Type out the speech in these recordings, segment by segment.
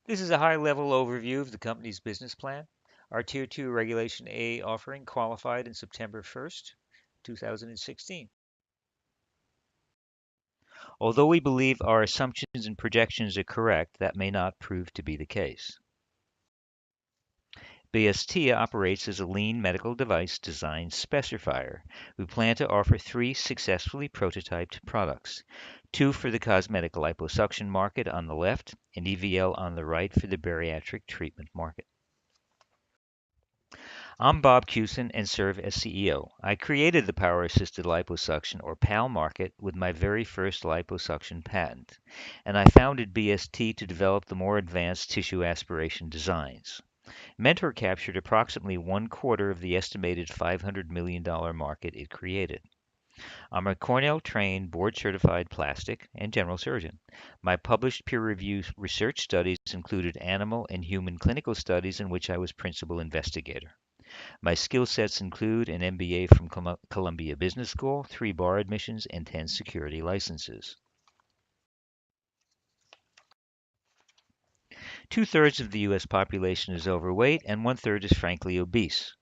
This is a high-level overview of the company's business plan. Our Tier 2 Regulation A offering qualified in September 1st, 2016. Although we believe our assumptions and projections are correct, that may not prove to be the case. BST operates as a lean medical device design specifier. We plan to offer 3 successfully prototyped products, 2 for the cosmetic liposuction market on the left and EVL on the right for the bariatric treatment market. I'm Bob Cusin and serve as CEO. I created the power assisted liposuction or PAL market with my very first liposuction patent, and I founded BST to develop the more advanced tissue aspiration designs. Mentor captured approximately 1/4 of the estimated $500 million market it created. I'm a Cornell trained, board certified plastic and general surgeon. My published peer reviewed research studies included animal and human clinical studies in which I was principal investigator. My skill sets include an MBA from Columbia Business School, 3 bar admissions, and 10 security licenses. 2/3 of the U.S. population is overweight, and 1/3 is frankly obese.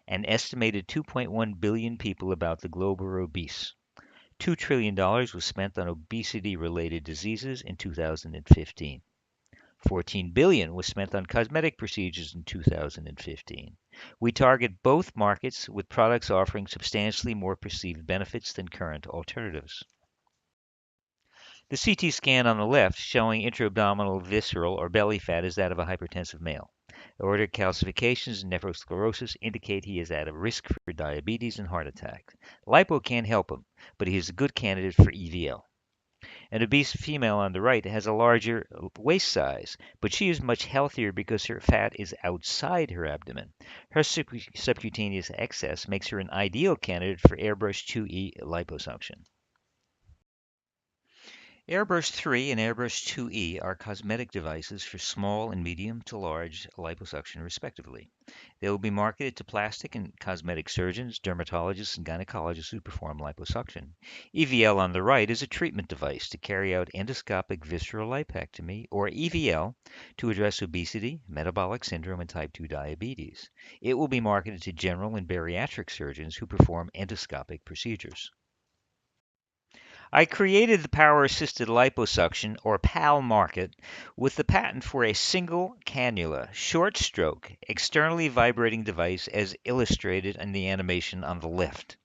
An estimated 2.1 billion people about the globe are obese. $2 trillion was spent on obesity-related diseases in 2015. 14 billion was spent on cosmetic procedures in 2015. We target both markets with products offering substantially more perceived benefits than current alternatives. The CT scan on the left showing intra-abdominal visceral or belly fat is that of a hypertensive male. Aortic calcifications and nephrosclerosis indicate he is at a risk for diabetes and heart attack. Lipo can't help him, but he is a good candidate for EVL. An obese female on the right has a larger waist size, but she is much healthier because her fat is outside her abdomen. Her subcutaneous excess makes her an ideal candidate for Airbrush 2E liposuction. Airbrush 3 and Airbrush 2E are cosmetic devices for small and medium to large liposuction, respectively. They will be marketed to plastic and cosmetic surgeons, dermatologists, and gynecologists who perform liposuction. EVL on the right is a treatment device to carry out endoscopic visceral lipectomy, or EVL, to address obesity, metabolic syndrome, and type 2 diabetes. It will be marketed to general and bariatric surgeons who perform endoscopic procedures. I created the power-assisted liposuction, or PAL market, with the patent for a single cannula, short stroke, externally vibrating device as illustrated in the animation on the left.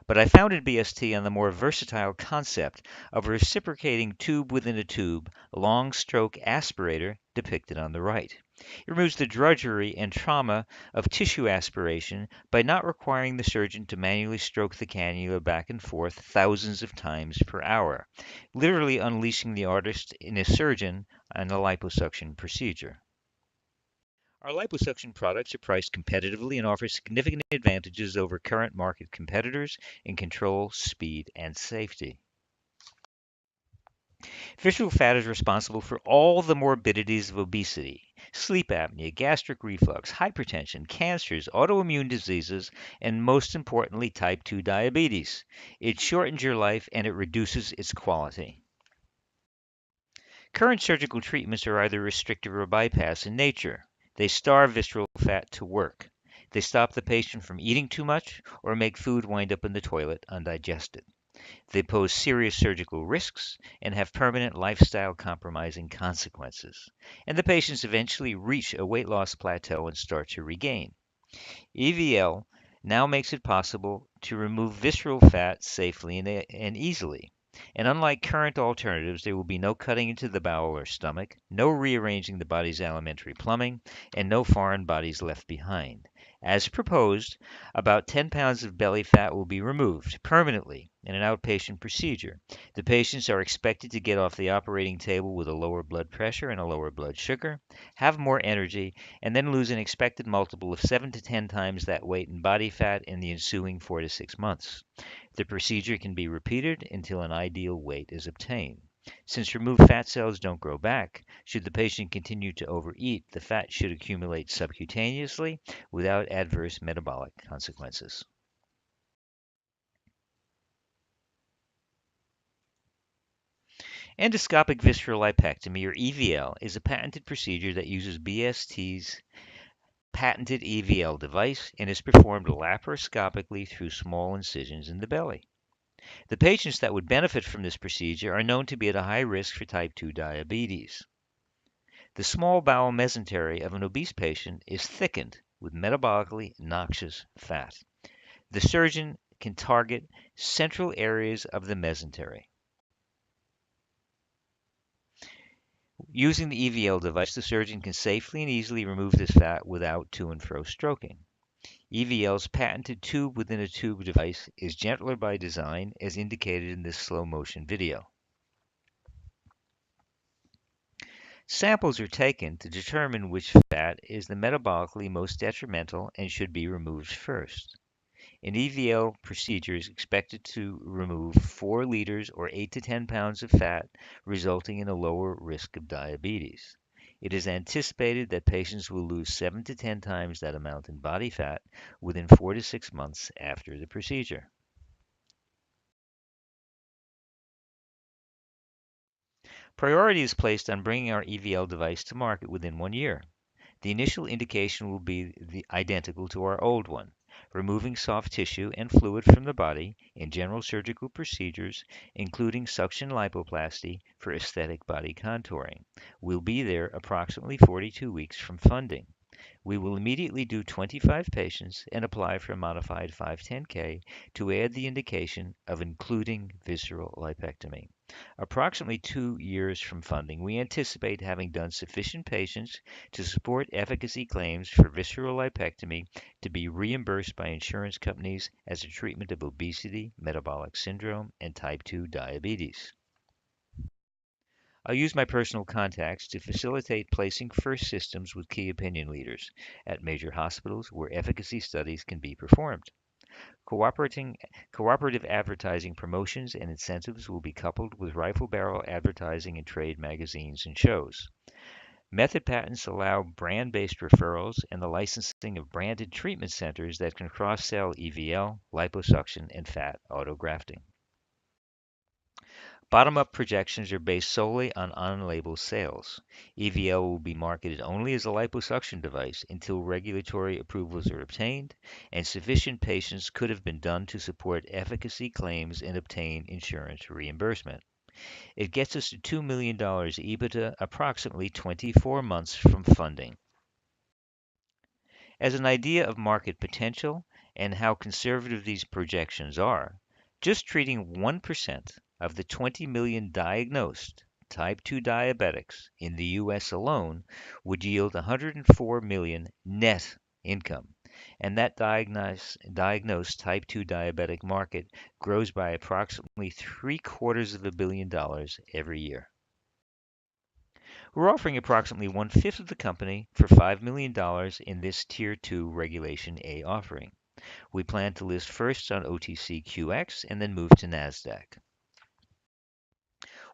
But I founded BST on the more versatile concept of a reciprocating tube within a tube, long stroke aspirator depicted on the right. It removes the drudgery and trauma of tissue aspiration by not requiring the surgeon to manually stroke the cannula back and forth thousands of times per hour, literally unleashing the artist in a surgeon on a liposuction procedure. Our liposuction products are priced competitively and offer significant advantages over current market competitors in control, speed, and safety. Visceral fat is responsible for all the morbidities of obesity, sleep apnea, gastric reflux, hypertension, cancers, autoimmune diseases, and most importantly, type 2 diabetes. It shortens your life and it reduces its quality. Current surgical treatments are either restrictive or bypass in nature. They starve visceral fat to work. They stop the patient from eating too much or make food wind up in the toilet undigested. They pose serious surgical risks and have permanent lifestyle compromising consequences. And the patients eventually reach a weight loss plateau and start to regain. EVL now makes it possible to remove visceral fat safely and easily. And unlike current alternatives, there will be no cutting into the bowel or stomach, no rearranging the body's alimentary plumbing, and no foreign bodies left behind. As proposed, about 10 pounds of belly fat will be removed permanently in an outpatient procedure. The patients are expected to get off the operating table with a lower blood pressure and a lower blood sugar, have more energy, and then lose an expected multiple of 7 to 10 times that weight in body fat in the ensuing 4 to 6 months. The procedure can be repeated until an ideal weight is obtained. Since removed fat cells don't grow back, should the patient continue to overeat, the fat should accumulate subcutaneously without adverse metabolic consequences. Endoscopic visceral lipectomy, or EVL, is a patented procedure that uses BST's patented EVL device and is performed laparoscopically through small incisions in the belly. The patients that would benefit from this procedure are known to be at a high risk for type 2 diabetes. The small bowel mesentery of an obese patient is thickened with metabolically noxious fat. The surgeon can target central areas of the mesentery. Using the EVL device, the surgeon can safely and easily remove this fat without to and fro stroking. EVL's patented tube within a tube device is gentler by design, as indicated in this slow motion video. Samples are taken to determine which fat is the metabolically most detrimental and should be removed first. An EVL procedure is expected to remove 4 liters or 8 to 10 pounds of fat, resulting in a lower risk of diabetes. It is anticipated that patients will lose 7 to 10 times that amount in body fat within 4 to 6 months after the procedure. Priority is placed on bringing our EVL device to market within 1 year. The initial indication will be identical to our old one, removing soft tissue and fluid from the body in general surgical procedures, including suction lipoplasty for aesthetic body contouring. We'll be there approximately 42 weeks from funding. We will immediately do 25 patients and apply for a modified 510(k) to add the indication of including visceral lipectomy. Approximately 2 years from funding, we anticipate having done sufficient patients to support efficacy claims for visceral lipectomy to be reimbursed by insurance companies as a treatment of obesity, metabolic syndrome, and type 2 diabetes. I'll use my personal contacts to facilitate placing first systems with key opinion leaders at major hospitals where efficacy studies can be performed. Cooperative advertising promotions and incentives will be coupled with rifle barrel advertising in trade magazines and shows. Method patents allow brand-based referrals and the licensing of branded treatment centers that can cross-sell EVL, liposuction, and fat autografting. Bottom-up projections are based solely on on-label sales. EVL will be marketed only as a liposuction device until regulatory approvals are obtained and sufficient patients could have been done to support efficacy claims and obtain insurance reimbursement. It gets us to $2 million EBITDA approximately 24 months from funding. As an idea of market potential and how conservative these projections are, just treating 1% of the 20 million diagnosed type 2 diabetics in the US alone would yield 104 million net income, and that diagnosed type 2 diabetic market grows by approximately $750 million every year. We're offering approximately 1/5 of the company for $5 million in this Tier 2 Regulation A offering. We plan to list first on OTCQX and then move to NASDAQ.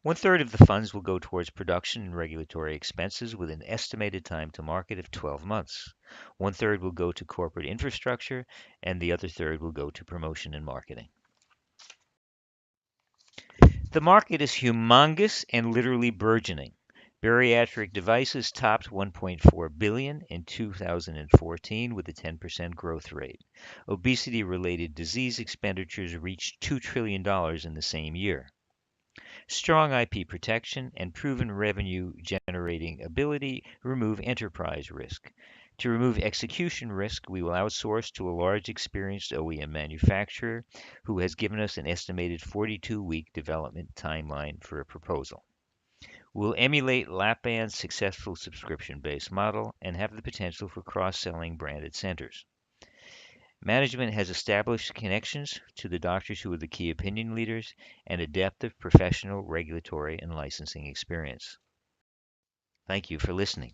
1/3 of the funds will go towards production and regulatory expenses with an estimated time to market of 12 months. 1/3 will go to corporate infrastructure, and the other third will go to promotion and marketing. The market is humongous and literally burgeoning. Bariatric devices topped $1.4 billion in 2014 with a 10% growth rate. Obesity-related disease expenditures reached $2 trillion in the same year. Strong IP protection and proven revenue-generating ability remove enterprise risk. To remove execution risk, we will outsource to a large experienced OEM manufacturer who has given us an estimated 42-week development timeline for a proposal. We'll emulate Lap-Band's successful subscription-based model and have the potential for cross-selling branded centers. Management has established connections to the doctors who are the key opinion leaders and a depth of professional, regulatory, and licensing experience. Thank you for listening.